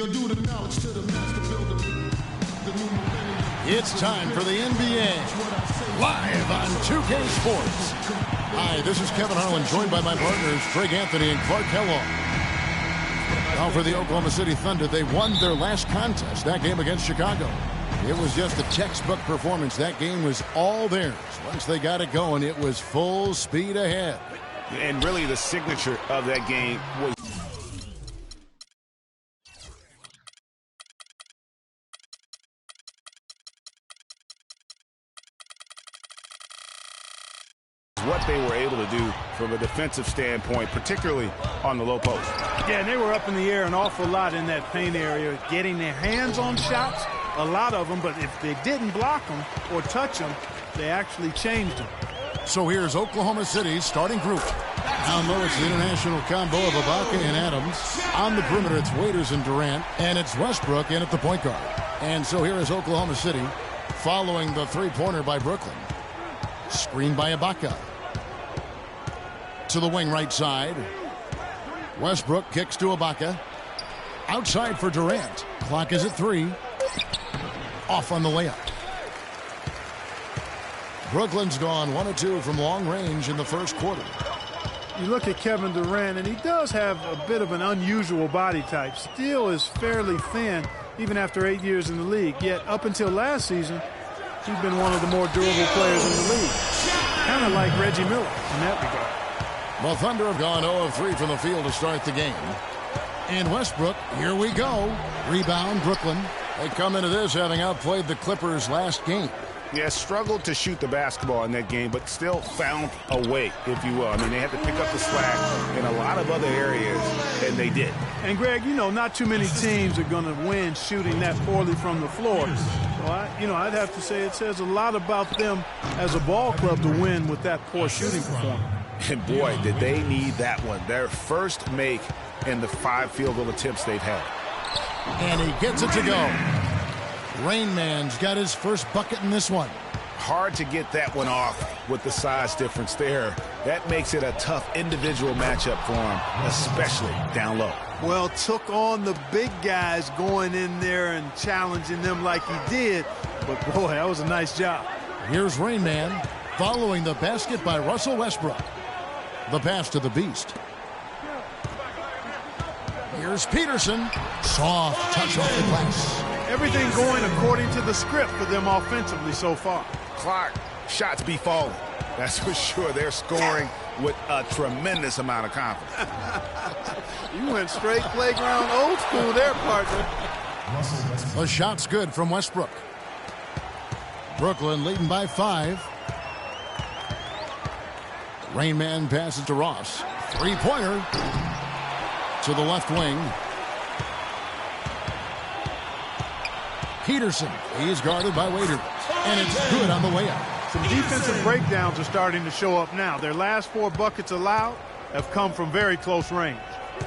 It's time for the NBA, live on 2K Sports. Hi, this is Kevin Harlan, joined by my partners, Greg Anthony and Clark Kellogg. Now for the Oklahoma City Thunder, they won their last contest, that game against Chicago. It was just a textbook performance. That game was all theirs. Once they got it going, it was full speed ahead. And really the signature of that game was what they were able to do from a defensive standpoint, particularly on the low post. Yeah, and they were up in the air an awful lot in that paint area, getting their hands on shots, a lot of them, but if they didn't block them or touch them, they actually changed them. So here's Oklahoma City's starting group. Down low, it's the international combo of Ibaka and Adams. On the perimeter, it's Waiters and Durant, and it's Westbrook in at the point guard. And so here is Oklahoma City following the three-pointer by Brooklyn. Screen by Ibaka. To the wing right side. Westbrook kicks to Ibaka. Outside for Durant. Clock is at 3. Off on the layup. Brooklyn's gone 1 of 2 from long range in the first quarter. You look at Kevin Durant, and he does have a bit of an unusual body type. Still is fairly thin, even after 8 years in the league. Yet up until last season, he's been one of the more durable players in the league. Kind of like Reggie Miller in that regard. The Thunder have gone 0 of 3 from the field to start the game. And Westbrook, here we go. Rebound, Brooklyn. They come into this having outplayed the Clippers last game. Yeah, struggled to shoot the basketball in that game, but still found a way, if you will. I mean, they had to pick up the slack in a lot of other areas, and they did. And, Greg, you know, not too many teams are going to win shooting that poorly from the floor. So, I'd have to say it says a lot about them as a ball club to win with that poor shooting performance. And, boy, did they need that one. Their first make in the 5 field goal attempts they've had. And he gets it to go. Rain Man's got his first bucket in this one. Hard to get that one off with the size difference there. That makes it a tough individual matchup for him, especially down low. Well, took on the big guys going in there and challenging them like he did. But, boy, that was a nice job. Here's Rain Man following the basket by Russell Westbrook. The pass to the Beast. Here's Peterson. Soft touch off the glass. Everything going according to the script for them offensively so far. Clark, shots be falling. That's for sure. They're scoring with a tremendous amount of confidence. You went straight playground old school there, partner. The shot's good from Westbrook. Brooklyn leading by 5. Rain Man passes to Ross. Three-pointer to the left wing. Peterson, he's guarded by Waiters, and it's good on the way up. Some defensive breakdowns are starting to show up now. Their last 4 buckets allowed have come from very close range.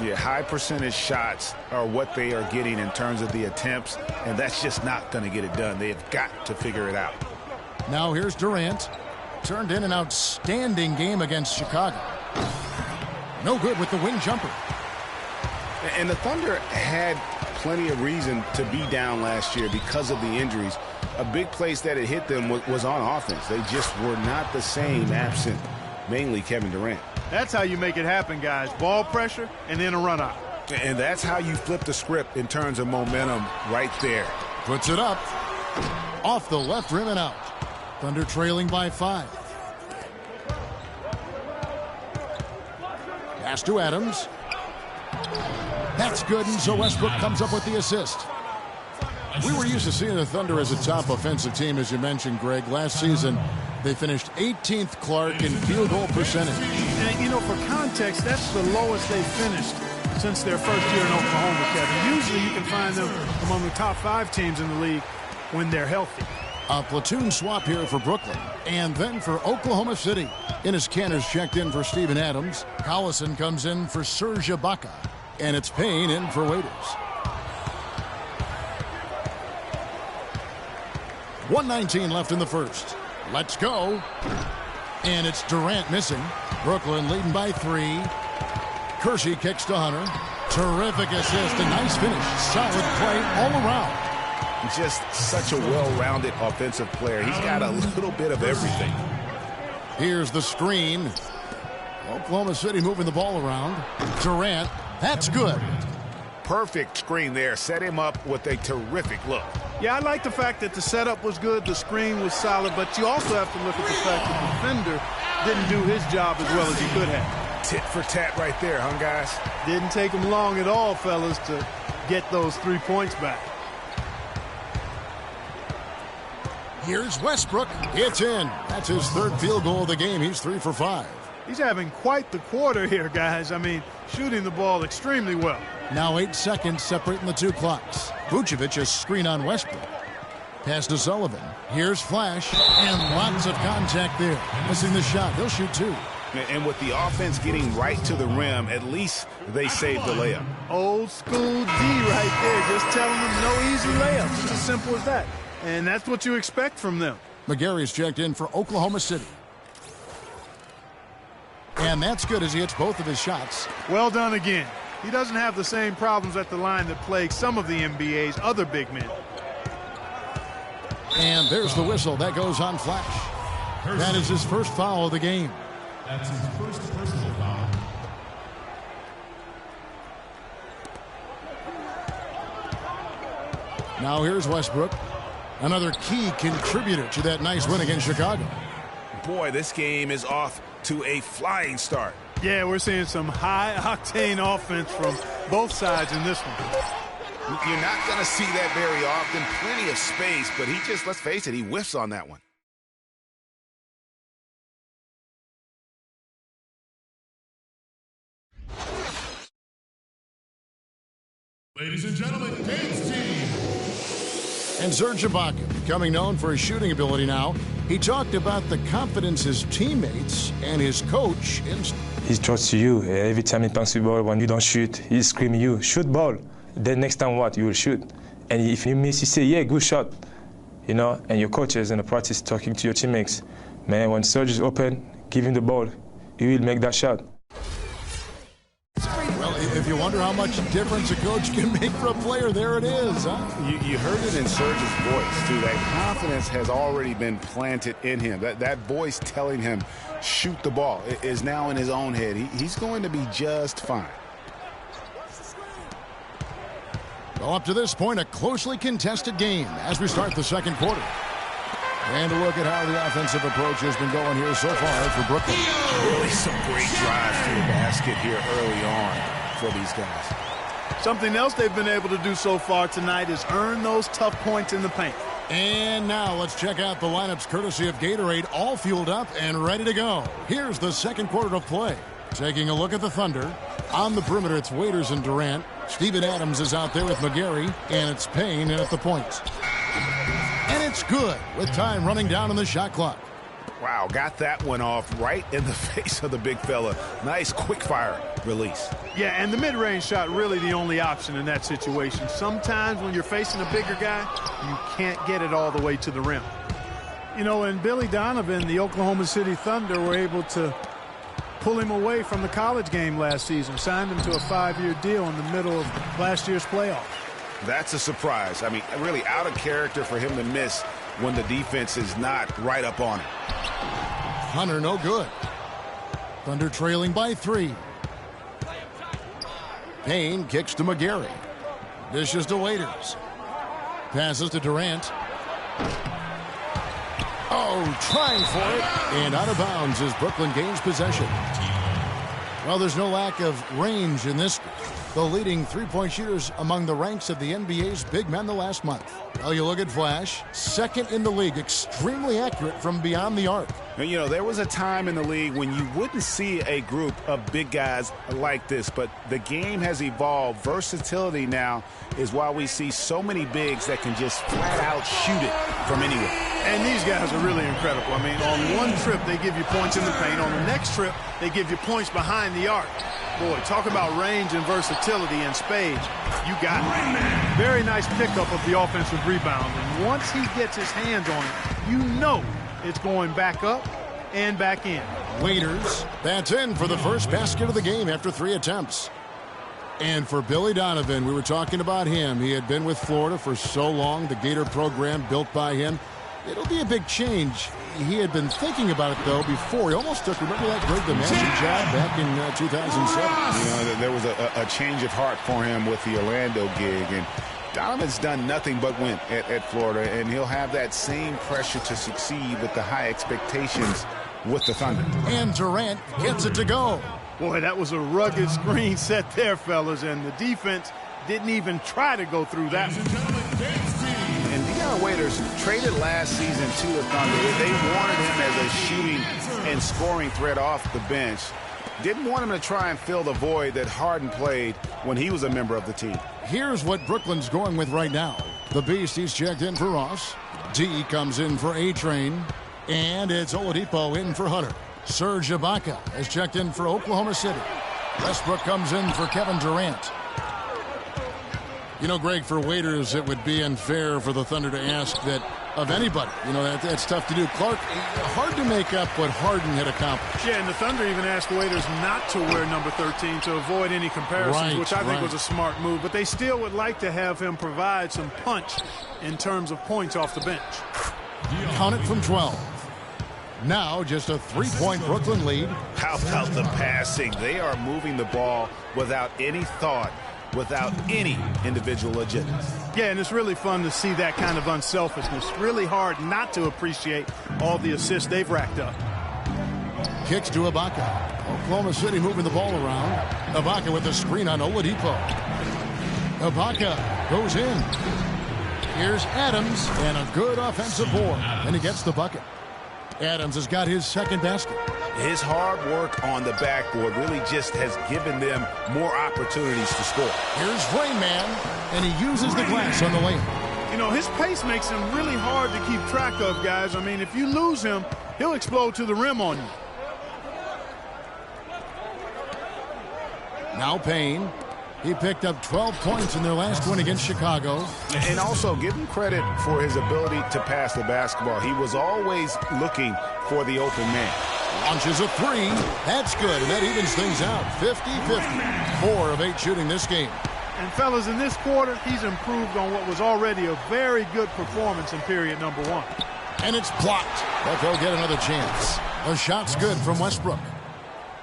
Yeah, high percentage shots are what they are getting in terms of the attempts, and that's just not going to get it done. They have got to figure it out. Now here's Durant. Turned in an outstanding game against Chicago. No good with the wing jumper. And the Thunder had plenty of reason to be down last year because of the injuries. A big place that it hit them was on offense. They just were not the same absent mainly Kevin Durant. That's how you make it happen, guys. Ball pressure and then a run out. And that's how you flip the script in terms of momentum right there. Puts it up. Off the left rim and out. Thunder trailing by 5. Pass to Adams. That's good, and so Westbrook comes up with the assist. We were used to seeing the Thunder as a top offensive team, as you mentioned, Greg. Last season, they finished 18th, Clark, in field goal percentage. And, you know, for context, that's the lowest they've finished since their first year in Oklahoma, Kevin. Usually you can find them among the top 5 teams in the league when they're healthy. A platoon swap here for Brooklyn, and then for Oklahoma City. Enes Kanter's checked in for Steven Adams. Collison comes in for Serge Ibaka, and it's Payne in for Waiters. 1:19 left in the first. Let's go. And it's Durant missing. Brooklyn leading by 3. Kersey kicks to Hunter. Terrific assist, a nice finish. Solid play all around. Just such a well-rounded offensive player. He's got a little bit of everything. Here's the screen. Oklahoma City moving the ball around. Durant, that's good. Perfect screen there. Set him up with a terrific look. Yeah, I like the fact that the setup was good, the screen was solid, but you also have to look at the fact that the defender didn't do his job as well as he could have. Tit for tat right there, huh, guys? Didn't take him long at all, fellas, to get those 3 points back. Here's Westbrook. It's in. That's his third field goal of the game. He's 3 for 5. He's having quite the quarter here, guys. I mean, shooting the ball extremely well. Now 8 seconds separating the two clocks. Vucevic a screen on Westbrook. Pass to Sullivan. Here's Flash. And lots of contact there. Missing the shot. He'll shoot 2. And with the offense getting right to the rim, at least they saved the layup. Old school D right there. Just telling them no easy layups. It's as simple as that. And that's what you expect from them. McGarry's checked in for Oklahoma City. And that's good as he hits both of his shots. Well done again. He doesn't have the same problems at the line that plague some of the NBA's other big men. And there's the whistle. That goes on Flash. That is his first foul of the game. That's his first personal foul. Now here's Westbrook. Another key contributor to that nice win against Chicago. Boy, this game is off to a flying start. Yeah, we're seeing some high-octane offense from both sides in this one. You're not going to see that very often. Plenty of space, but he just, let's face it, he whiffs on that one. Ladies and gentlemen, Dave's team. And Serge Ibaka, becoming known for his shooting ability now, he talked about the confidence his teammates and his coach instilled. He trusts you. Every time he passes the ball, when you don't shoot, he screams you, shoot ball. Then next time what? You will shoot. And if you miss, you say, yeah, good shot. You know, and your coaches in the practice talking to your teammates. Man, when Serge is open, give him the ball. He will make that shot. Well, if you wonder how much difference a coach can make for a player, there it is, huh? You heard it in Serge's voice, too. That confidence has already been planted in him. That voice telling him, shoot the ball, is now in his own head. He's going to be just fine. Well, up to this point, a closely contested game as we start the second quarter. And a look at how the offensive approach has been going here so far for Brooklyn. Really some great drives to the basket here early on for these guys. Something else they've been able to do so far tonight is earn those tough points in the paint. And now let's check out the lineups courtesy of Gatorade, all fueled up and ready to go. Here's the second quarter of play. Taking a look at the Thunder. On the perimeter, it's Waiters and Durant. Steven Adams is out there with McGarry, and it's Payne in at the point. And it's good with time running down on the shot clock. Wow, got that one off right in the face of the big fella. Nice quick fire release. Yeah, and the mid-range shot really the only option in that situation. Sometimes when you're facing a bigger guy, you can't get it all the way to the rim. You know, and Billy Donovan, the Oklahoma City Thunder, were able to pull him away from the college game last season, signed him to a 5-year deal in the middle of last year's playoff. That's a surprise. I mean, really out of character for him to miss when the defense is not right up on it. Hunter, no good. Thunder trailing by 3. Payne kicks to McGarry. Dishes to Waiters. Passes to Durant. Oh, trying for it. And out of bounds as Brooklyn gains possession. Well, there's no lack of range in this group. The leading three-point shooters among the ranks of the NBA's big men the last month. Well, you look at Flash, second in the league, extremely accurate from beyond the arc. And, you know, there was a time in the league when you wouldn't see a group of big guys like this, but the game has evolved. Versatility now is why we see so many bigs that can just flat out shoot it from anywhere. And these guys are really incredible. I mean, on one trip, they give you points in the paint. On the next trip, they give you points behind the arc. Boy, talk about range and versatility in spades. You got it. Very nice pickup of the offensive rebound. And once he gets his hands on it, you know it's going back up and back in. Waiters, that's in for the first basket of the game after 3 attempts. And for Billy Donovan, we were talking about him. He had been with Florida for so long, the Gator program built by him. It'll be a big change. He had been thinking about it, though, before. He almost took, remember that Greg the Massey job back in 2007? There was a change of heart for him with the Orlando gig. And Donovan's done nothing but win at Florida, and he'll have that same pressure to succeed with the high expectations with the Thunder. And Durant gets it to go. Boy, that was a rugged screen set there, fellas, and the defense didn't even try to go through that. And Dion Waiters traded last season to the Thunder. They wanted him as a shooting and scoring threat off the bench. Didn't want him to try and fill the void that Harden played when he was a member of the team. Here's what Brooklyn's going with right now. The Beast, he's checked in for Ross. D comes in for A-Train. And it's Oladipo in for Hunter. Serge Ibaka has checked in for Oklahoma City. Westbrook comes in for Kevin Durant. You know, Greg, for Waiters, it would be unfair for the Thunder to ask that of anybody. You know, that's tough to do. Clark, hard to make up what Harden had accomplished. Yeah, and the Thunder even asked Waiters not to wear number 13 to avoid any comparisons, which I think was a smart move. But they still would like to have him provide some punch in terms of points off the bench. Count it from 12. Now just a three-point Brooklyn lead. How about the passing? They are moving the ball without any thought, without any individual agenda. Yeah, and it's really fun to see that kind of unselfishness. Really hard not to appreciate all the assists they've racked up. Kicks to Ibaka. Oklahoma City moving the ball around. Ibaka with the screen on Oladipo. Ibaka goes in. Here's Adams and a good offensive board. And he gets the bucket. Adams has got his second basket. His hard work on the backboard really just has given them more opportunities to score. Here's Rain Man, and he uses the glass on the lane. You know, his pace makes him really hard to keep track of, guys. I mean, if you lose him, he'll explode to the rim on you. Now Payne. He picked up 12 points in their last win against Chicago. And also give him credit for his ability to pass the basketball. He was always looking for the open man. Launches a three. That's good, and that evens things out. 50-50. 4 of 8 shooting this game. And, fellas, in this quarter, he's improved on what was already a very good performance in period number 1. And it's blocked, but they'll get another chance. The shot's good from Westbrook.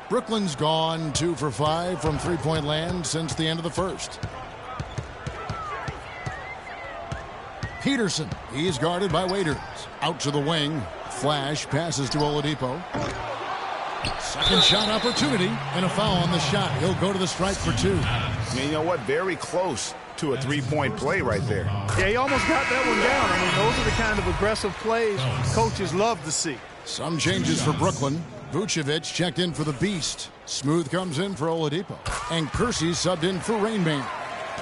Brooklyn's gone 2 for 5 from three-point land since the end of the first. Peterson, he's guarded by Waiters. Out to the wing. Flash passes to Oladipo. Second shot opportunity and a foul on the shot. He'll go to the stripe for 2. And you know what? Very close to a three-point play right there. Yeah, he almost got that one down. I mean, those are the kind of aggressive plays coaches love to see. Some changes for Brooklyn. Vucevic checked in for the Beast. Smooth comes in for Oladipo. And Kersey subbed in for Rain Man.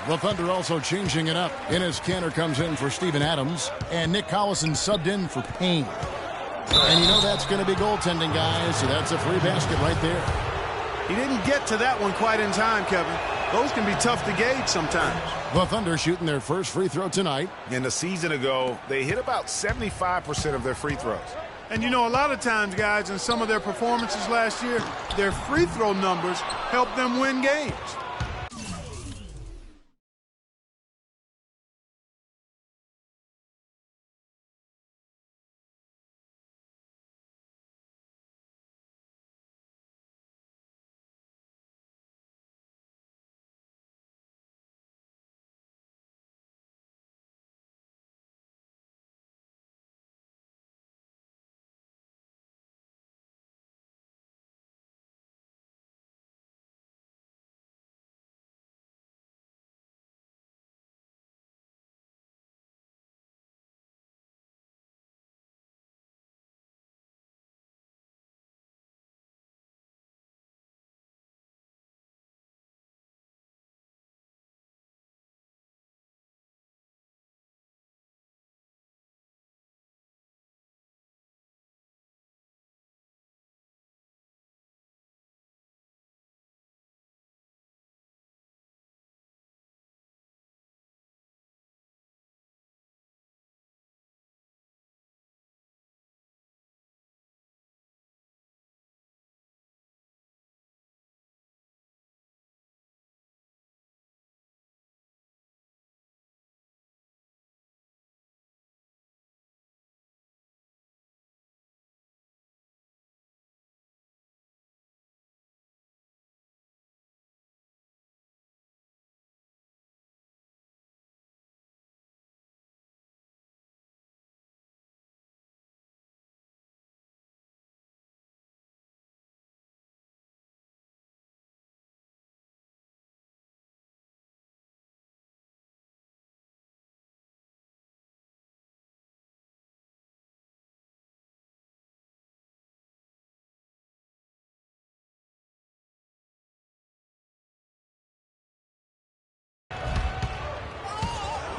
The Thunder also changing it up. Enes Kanter comes in for Steven Adams. And Nick Collison subbed in for Payne. And you know that's going to be goaltending, guys, so that's a free basket right there. He didn't get to that one quite in time, Kevin. Those can be tough to gauge sometimes. The Thunder shooting their first free throw tonight. And a season ago, they hit about 75% of their free throws. And, you know, a lot of times, guys, in some of their performances last year, their free throw numbers helped them win games.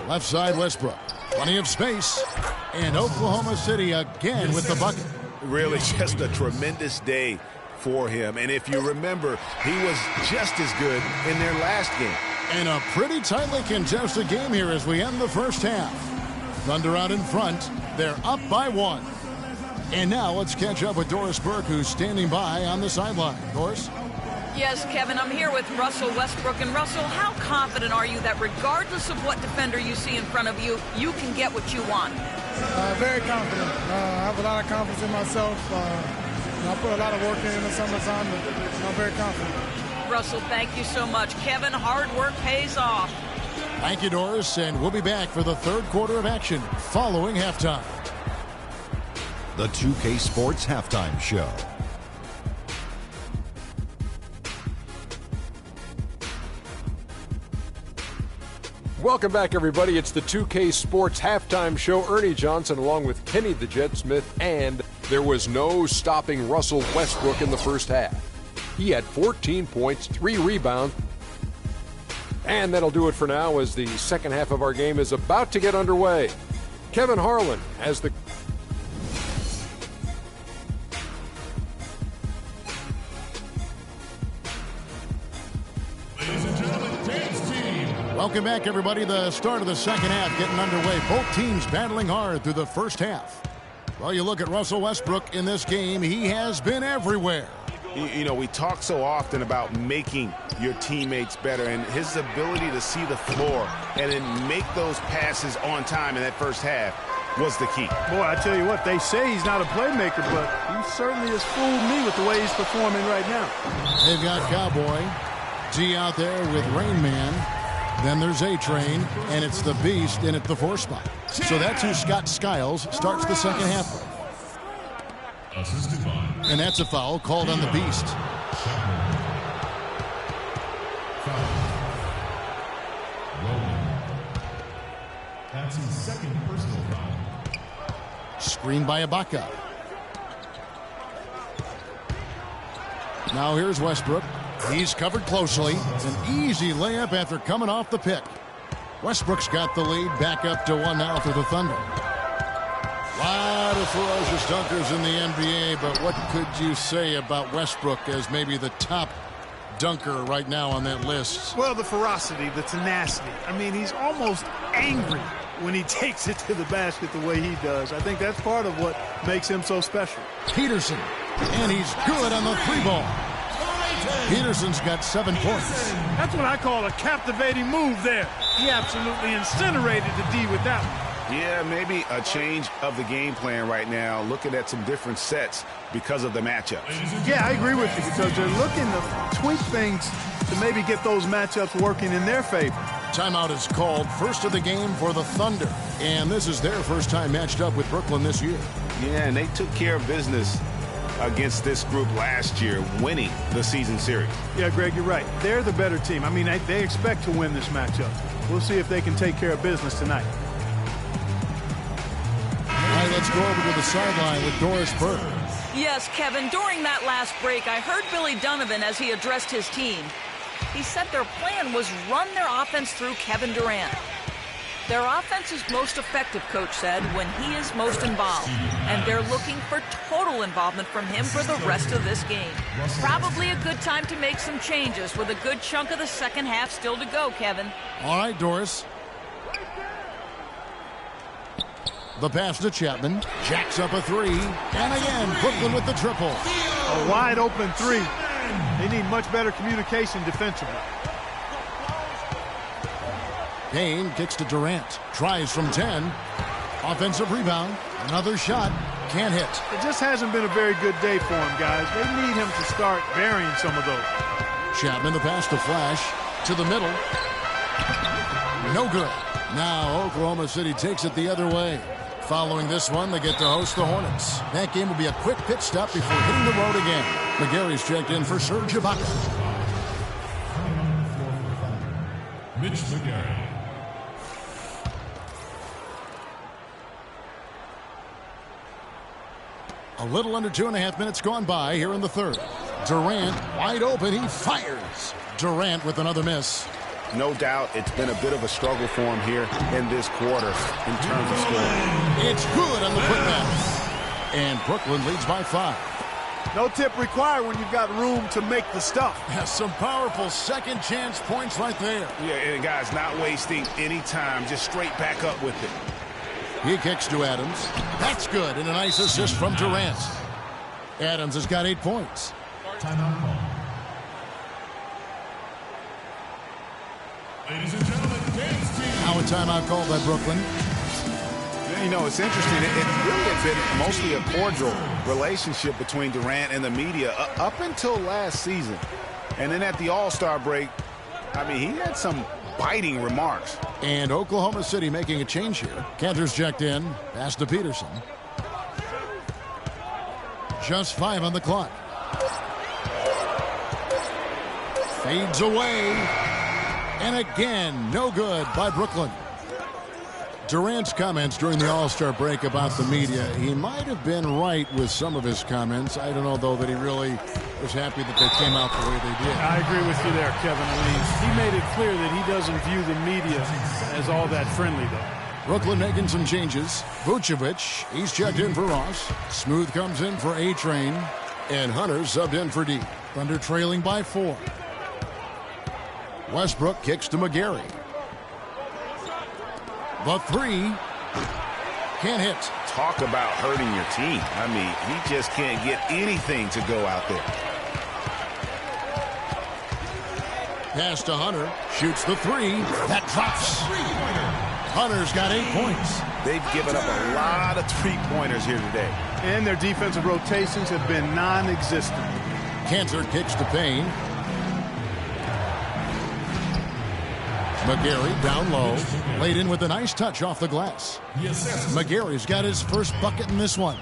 Left side, Westbrook. Plenty of space. And Oklahoma City again with the bucket. Really just a tremendous day for him. And if you remember, he was just as good in their last game. And a pretty tightly contested game here as we end the first half. Thunder out in front. They're up by 1. And now let's catch up with Doris Burke, who's standing by on the sideline. Doris? Yes, Kevin, I'm here with Russell Westbrook. And Russell, how confident are you that regardless of what defender you see in front of you, you can get what you want? Very confident. I have a lot of confidence in myself. I put a lot of work in the summertime, but I'm very confident. Russell, thank you so much. Kevin, hard work pays off. Thank you, Doris, and we'll be back for the third quarter of action following halftime. The 2K Sports Halftime Show. Welcome back, everybody. It's the 2K Sports Halftime Show. Ernie Johnson along with Kenny the Jet Smith, and there was no stopping Russell Westbrook in the first half. He had 14 points, 3 rebounds, and that'll do it for now as the second half of our game is about to get underway. Kevin Harlan has the... Welcome back, everybody. The start of the second half getting underway. Both teams battling hard through the first half. Well, you look at Russell Westbrook in this game. He has been everywhere. You know, we talk so often about making your teammates better, and his ability to see the floor and then make those passes on time in that first half was the key. Boy, I tell you what, they say he's not a playmaker, but he certainly has fooled me with the way he's performing right now. They've got Cowboy. G out there with Rain Man. Then there's A-Train, and it's the Beast in at the 4 spot. So that's who Scott Skiles starts the second half with. And that's a foul called on the Beast. That's his second personal foul. Screened by Ibaka. Now here's Westbrook. He's covered closely. An easy layup after coming off the pick. Westbrook's got the lead, back up to 1 now for the Thunder. Lot of ferocious dunkers in the NBA, but what could you say about Westbrook as maybe the top dunker right now on that list? Well, the ferocity, the tenacity. I mean, he's almost angry when he takes it to the basket the way he does. I think that's part of what makes him so special. Peterson, and he's good on the 3-ball. Peterson's got 7 points. That's what I call a captivating move there. He absolutely incinerated the D with that one. Yeah, maybe a change of the game plan right now, looking at some different sets because of the matchups. Yeah, I agree with you because they're looking to tweak things to maybe get those matchups working in their favor. Timeout is called, first of the game for the Thunder. And this is their first time matched up with Brooklyn this year. Yeah, and they took care of business against this group last year, winning the season series. Yeah, Greg, you're right. They're the better team. I mean, they expect to win this matchup. We'll see if they can take care of business tonight. All right, let's go over to the sideline with Doris Burke. Yes, Kevin, during that last break, I heard Billy Donovan as he addressed his team. He said their plan was run their offense through Kevin Durant. Their offense is most effective, Coach said, when he is most involved. And they're looking for total involvement from him for the rest of this game. Probably a good time to make some changes with a good chunk of the second half still to go, Kevin. All right, Doris. The pass to Chapman. Jacks up a 3. And again, Brooklyn with the triple. A wide open 3. They need much better communication defensively. Kane kicks to Durant. Tries from 10. Offensive rebound. Another shot. Can't hit. It just hasn't been a very good day for him, guys. They need him to start varying some of those. Chapman, the pass to Flash. To the middle. No good. Now Oklahoma City takes it the other way. Following this one, they get to host the Hornets. That game will be a quick pit stop before hitting the road again. McGarry's checked in for Serge Ibaka. Mitch McGarry. A little under 2.5 minutes gone by here in the third. Durant wide open. He fires. Durant with another miss. No doubt it's been a bit of a struggle for him here in this quarter in terms of scoring. It's good on the putback. And Brooklyn leads by 5. No tip required when you've got room to make the stuff. Has some powerful second chance points right there. Yeah, and guys, not wasting any time, just straight back up with it. He kicks to Adams. That's good, and a nice assist from Durant. Adams has got 8 points. Timeout call. Ladies and gentlemen, dance team. Now a timeout called by Brooklyn. You know, it's interesting. It really had been mostly a cordial relationship between Durant and the media up until last season. And then at the All-Star break, I mean, he had some biting remarks. And Oklahoma City making a change here. Cantor's checked in. Pass to Peterson. Just 5 on the clock. Fades away. And again, no good by Brooklyn. Durant's comments during the All-Star break about the media, he might have been right with some of his comments. I don't know, though, that he really was happy that they came out the way they did. I agree with you there, Kevin. I mean, he made it clear that he doesn't view the media as all that friendly, though. Brooklyn making some changes. Vucevic, he's checked in for Ross. Smooth comes in for A-Train. And Hunter subbed in for D. Thunder trailing by 4. Westbrook kicks to McGarry. The 3 can't hit. Talk about hurting your team. I mean, he just can't get anything to go out there. Pass to Hunter. Shoots the 3. That drops. Hunter's got 8 points. They've given up a lot of three-pointers here today. And their defensive rotations have been non-existent. Cantor kicks to Payne. McGarry down low. Laid in with a nice touch off the glass. McGarry's got his first bucket in this one.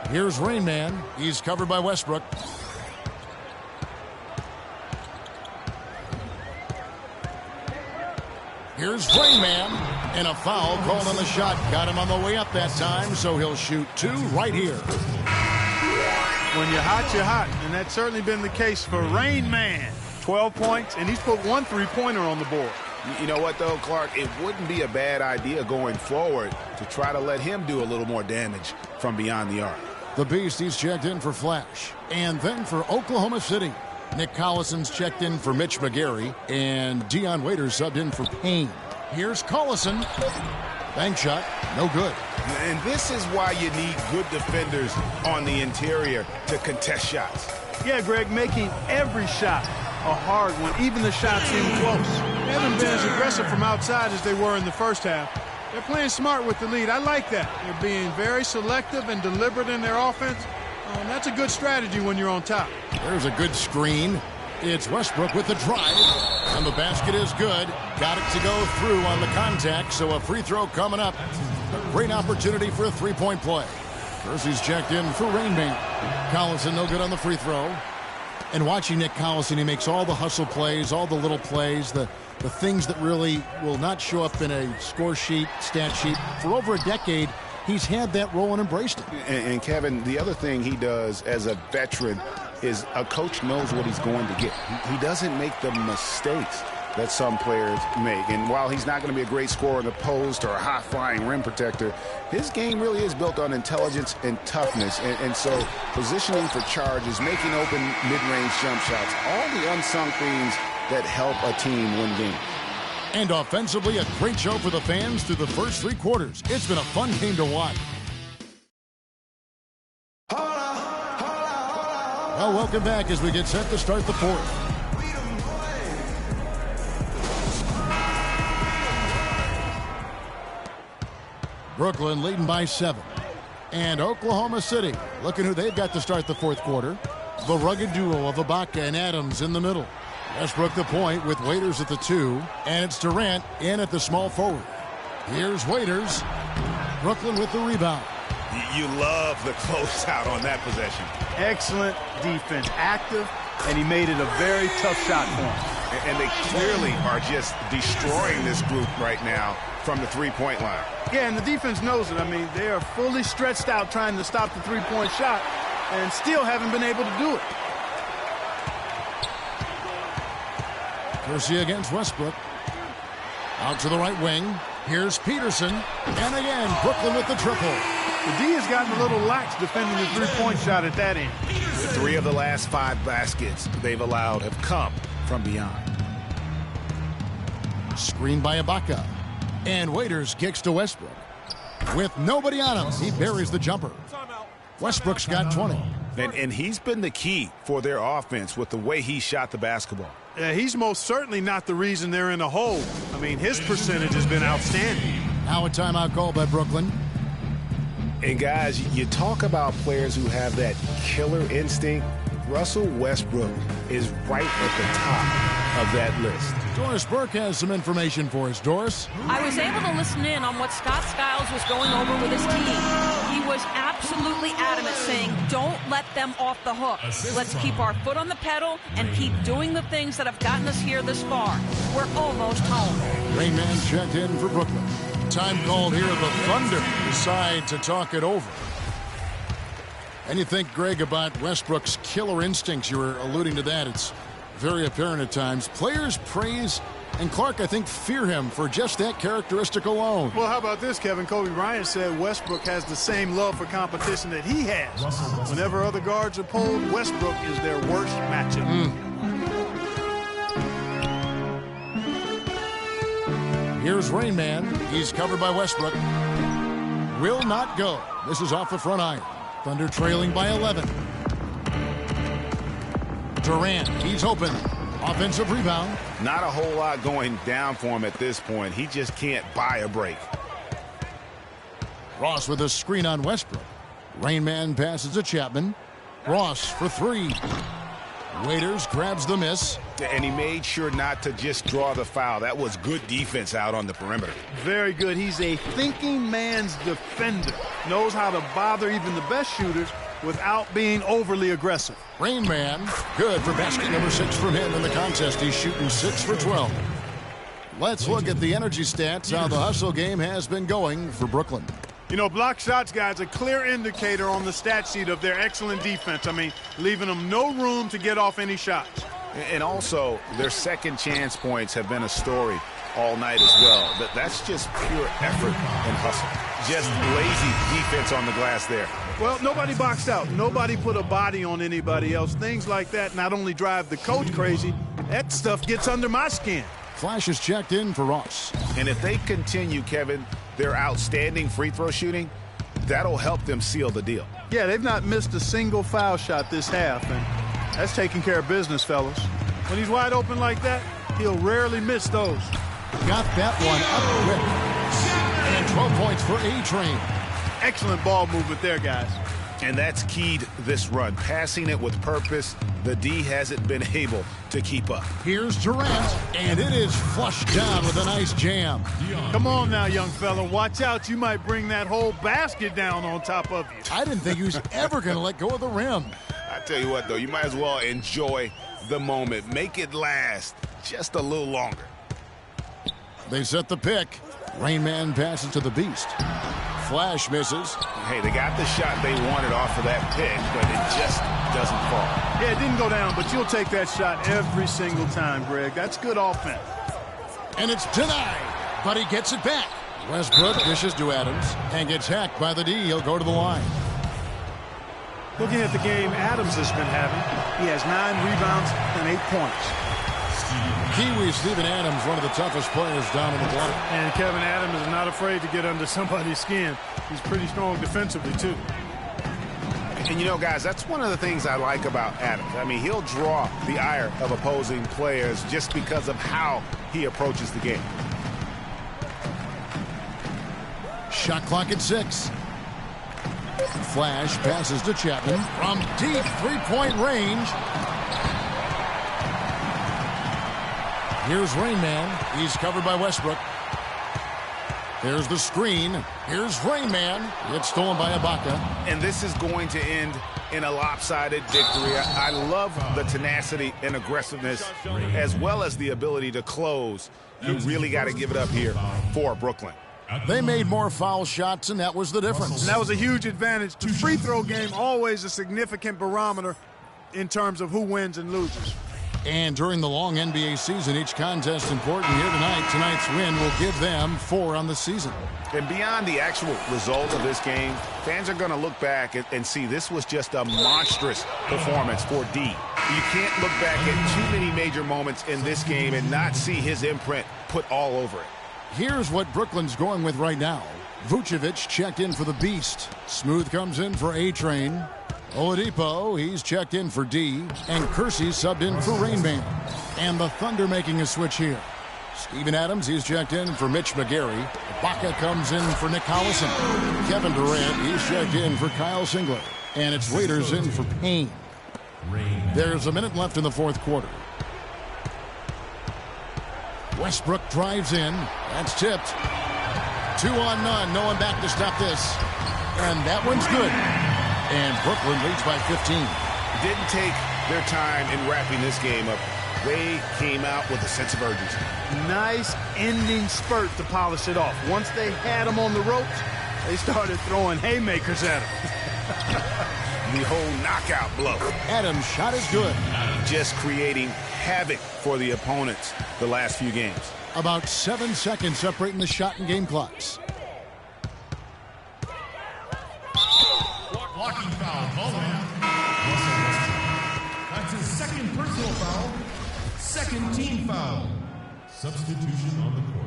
Here's Rain Man. He's covered by Westbrook. Here's Rain Man. And a foul called on the shot. Got him on the way up that time, so he'll shoot 2 right here. When you're hot, you're hot. And that's certainly been the case for Rain Man. 12 points, and he's put 1 3-pointer on the board. You know what, though, Clark? It wouldn't be a bad idea going forward to try to let him do a little more damage from beyond the arc. The Beast, he's checked in for Flash. And then for Oklahoma City, Nick Collison's checked in for Mitch McGarry. And Dion Waiters subbed in for Payne. Here's Collison. Bank shot, no good. And this is why you need good defenders on the interior to contest shots. Yeah, Greg, making every shot a hard one, even the shots seem close. They haven't been as aggressive from outside as they were in the first half. They're playing smart with the lead. I like that. They're being very selective and deliberate in their offense. That's a good strategy when you're on top. There's a good screen. It's Westbrook with the drive. And the basket is good. Got it to go through on the contact, so a free throw coming up. A great opportunity for a three-point play. Kersey's checked in for Rain Man. Collison no good on the free throw. And watching Nick Collison, he makes all the hustle plays, all the little plays, the things that really will not show up in a score sheet, stat sheet. For over a decade, he's had that role and embraced it. And Kevin, the other thing he does as a veteran is a coach knows what he's going to get. He doesn't make the mistakes that some players make. And while he's not going to be a great scorer in the post or a high-flying rim protector, his game really is built on intelligence and toughness. And so positioning for charges, making open mid-range jump shots, all the unsung things that help a team win games. And offensively, a great show for the fans through the first 3 quarters. It's been a fun game to watch. Well, welcome back as we get set to start the fourth. Brooklyn leading by 7. And Oklahoma City, looking who they've got to start the fourth quarter. The rugged duo of Ibaka and Adams in the middle. Westbrook the point with Waiters at the 2. And it's Durant in at the small forward. Here's Waiters. Brooklyn with the rebound. You love the closeout on that possession. Excellent defense. Active, and he made it a very tough shot for him. And they clearly are just destroying this group right now from the three-point line. Yeah, and the defense knows it. I mean, they are fully stretched out trying to stop the three-point shot and still haven't been able to do it. Kersey against Westbrook. Out to the right wing. Here's Peterson. And again, Brooklyn with the triple. The D has gotten a little lax defending the three-point shot at that end. 3 of the last 5 baskets they've allowed have come from beyond. Screen by Ibaka. And Waiters kicks to Westbrook. With nobody on him, he buries the jumper. Westbrook's got 20. And he's been the key for their offense with the way he shot the basketball. He's most certainly not the reason they're in a hole. I mean, his percentage has been outstanding. Now a timeout call by Brooklyn. And guys, you talk about players who have that killer instinct. Russell Westbrook is right at the top of that list. Doris Burke has some information for us. Doris? I was able to listen in on what Scott Skiles was going over with his team. He was absolutely adamant, saying, don't let them off the hook. Let's keep our foot on the pedal and keep doing the things that have gotten us here this far. We're almost home. Rain Man checked in for Brooklyn. Time called here. The Thunder decide to talk it over. And you think, Greg, about Westbrook's killer instincts. You were alluding to that. It's very apparent at times. Players praise, and Clark, I think, fear him for just that characteristic alone. Well, how about this, Kevin? Kobe Bryant said Westbrook has the same love for competition that he has. Whenever other guards are pulled, Westbrook is their worst matchup. Here's Rain Man. He's covered by Westbrook. Will not go. This is off the front iron. Thunder trailing by 11. Durant, he's open. Offensive rebound. Not a whole lot going down for him at this point. He just can't buy a break. Ross with a screen on Westbrook. Rain Man passes to Chapman. Ross for 3. Waiters grabs the miss. And he made sure not to just draw the foul. That was good defense out on the perimeter. Very good. He's a thinking man's defender. Knows how to bother even the best shooters without being overly aggressive. Rain Man, good for basket number 6 from him in the contest. He's shooting 6 for 12. Let's look at the energy stats, how the hustle game has been going for Brooklyn. You know, block shots, guys, a clear indicator on the stat sheet of their excellent defense. I mean, leaving them no room to get off any shots. And also, their second chance points have been a story all night as well. That's just pure effort and hustle. Just lazy defense on the glass there. Well, nobody boxed out. Nobody put a body on anybody else. Things like that not only drive the coach crazy, that stuff gets under my skin. Flash is checked in for Ross. And if they continue, Kevin, their outstanding free throw shooting, that'll help them seal the deal. Yeah, they've not missed a single foul shot this half, and that's taking care of business, fellas. When he's wide open like that, he'll rarely miss those. Got that one up quick. And 12 points for A-Train. Excellent ball movement there, guys. And that's keyed this run. Passing it with purpose, the D hasn't been able to keep up. Here's Durant, and it is flushed down with a nice jam. Come on now, young fella. Watch out. You might bring that whole basket down on top of you. I didn't think he was ever going to let go of the rim. I tell you what, though, you might as well enjoy the moment. Make it last just a little longer. They set the pick. Rain Man passes to the Beast. Flash misses. Hey, they got the shot they wanted off of that pick, but it just doesn't fall. Yeah, it didn't go down, but you'll take that shot every single time, Greg. That's good offense. And it's denied, but he gets it back. Westbrook dishes to Adams and gets hacked by the D. He'll go to the line. Looking at the game Adams has been having, he has 9 rebounds and 8 points. Kiwi Steven Adams, one of the toughest players down in the block. And Kevin Adams is not afraid to get under somebody's skin. He's pretty strong defensively, too. And, you know, guys, that's one of the things I like about Adams. I mean, he'll draw the ire of opposing players just because of how he approaches the game. Shot clock at 6. Flash passes to Chapman from deep three-point range. Here's Rain Man. He's covered by Westbrook. There's the screen. Here's Rain Man. It's stolen by Ibaka. And this is going to end in a lopsided victory. I love the tenacity and aggressiveness as well as the ability to close. You really got to give it up here for Brooklyn. They made more foul shots, and that was the difference. And that was a huge advantage. The free throw game always a significant barometer in terms of who wins and loses. And during the long NBA season, each contest important here tonight. Tonight's win will give them 4 on the season. And beyond the actual result of this game, fans are going to look back and see this was just a monstrous performance for D. You can't look back at too many major moments in this game and not see his imprint put all over it. Here's what Brooklyn's going with right now. Vucevic checked in for the Beast. Smooth comes in for A-Train. Oladipo, he's checked in for D. And Kersey subbed in for Rain Man. And the Thunder making a switch here. Steven Adams, he's checked in for Mitch McGarry. Ibaka comes in for Nick Collison. Kevin Durant, he's checked in for Kyle Singler. And it's Waiters in for Payne. There's a minute left in the fourth quarter. Westbrook drives in. That's tipped. 2 on none. No one back to stop this. And that one's good. And Brooklyn leads by 15. Didn't take their time in wrapping this game up. They came out with a sense of urgency. Nice ending spurt to polish it off. Once they had him on the ropes, they started throwing haymakers at him. The whole knockout blow. Adams' shot is good. Just creating havoc for the opponents the last few games. About 7 seconds separating the shot and game clocks. Blocking foul, Mullen. Russell Westbrook. That's his second personal foul. Second team foul. Substitution on the court.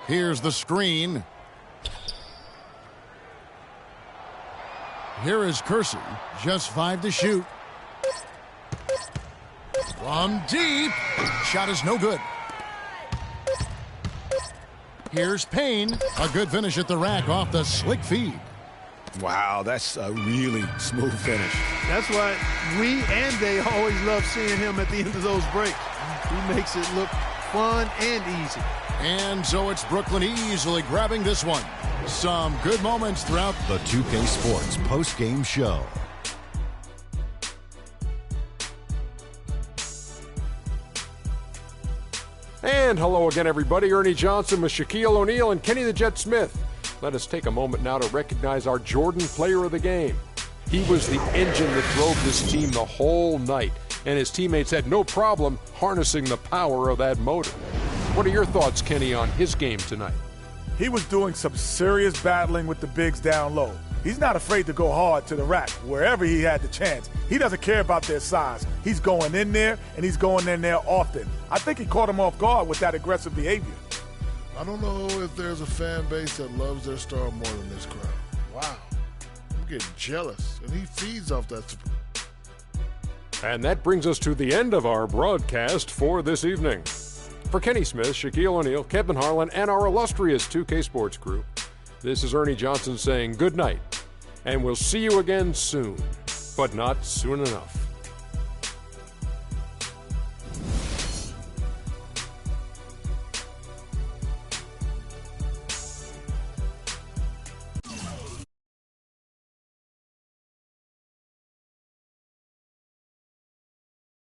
Here's the screen. Here is Kersey. Just 5 to shoot. From deep. Shot is no good. Here's Payne. A good finish at the rack off the slick feed. Wow, that's a really smooth finish. That's why we and they always love seeing him at the end of those breaks. He makes it look fun and easy. And so it's Brooklyn easily grabbing this one. Some good moments throughout the 2K Sports post-game show. And hello again, everybody. Ernie Johnson with Shaquille O'Neal and Kenny the Jet Smith. Let us take a moment now to recognize our Jordan Player of the Game. He was the engine that drove this team the whole night, and his teammates had no problem harnessing the power of that motor. What are your thoughts, Kenny, on his game tonight? He was doing some serious battling with the bigs down low. He's not afraid to go hard to the rack wherever he had the chance. He doesn't care about their size. He's going in there, and he's going in there often. I think he caught him off guard with that aggressive behavior. I don't know if there's a fan base that loves their star more than this crowd. Wow. I'm getting jealous, and he feeds off that support. And that brings us to the end of our broadcast for this evening. For Kenny Smith, Shaquille O'Neal, Kevin Harlan, and our illustrious 2K Sports crew, this is Ernie Johnson saying good night, and we'll see you again soon, but not soon enough.